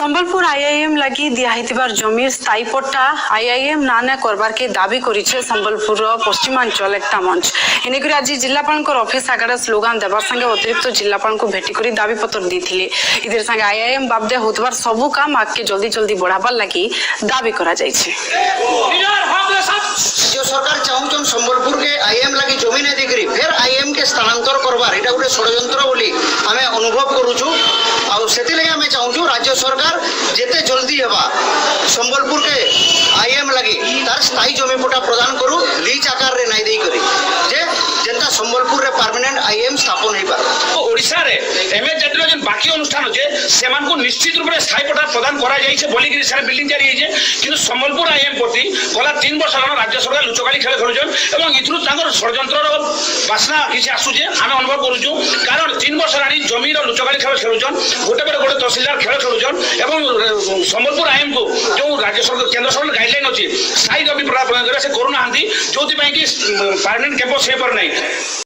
Sambalpur IIM लगी दिहाइतिबार जमी स्थायी पट्टा आईआईएम नाना करबार के दाबी करिछे संबलपुर पश्चिमांचल एकता मंच। एनेकरी आज जिलापाल ऑफिस आगड़ा स्लोगान देवार संगे अतिरिक्त जिलापाल को भेटी करी दाबी पत्र देथिले। इधर संगे आईआईएम बाबदे होतबार सबु काम आगे जल्दी जल्दी बढ़ाबार लगी दाबी करा जायछे। जो सरकार चाहूछन संबलपुर के आईएम लगी जमीन देखरी फिर आईएम के स्थानांतर करबार एटा गोटे षड्यंत्र बोली आमे अनुभव करूछु आ सेति लगे आमे चाहूछु राज्य सरकार जेते जल्दी हेबा संबलपुर के आईएम लगी तार स्थायी जमी पट्टा प्रदान करू लीज आकार रे नाही देई करी जे जनता संबलपुर रे परमानेंट आईएम स्थापन हे पार ओडिसा रे एमए जतिरो जन बाकी अनुष्ठान जे सेमान को निश्चित रूप रे स्थायी पट्टा प्रदान करा जाई छे बोली कि सारे बिल्डिंग जारी हे किंतु संबलपुर आईएम प्रति गला 3 वर्ष रण राज्य सरकार लुचकाली खेल खेलुछन एवं इथरु तांगर षड्यंत्र रो वासना किछि आसु जे आमे अनुभव करूछु कारण 3 वर्ष रानी जमी रो लुचकाली खेल खेलुछन गोटे बेर गोटे तहसीलदार खेल खेलुछन एवं संबलपुर आईएम को जो राज्य सरकार केंद्र सरकार गाइडलाइन अछि स्थायी जमी प्रदान करे से करू नाहंती जोथि पई कि परमानेंट कैंपस हे पर नै।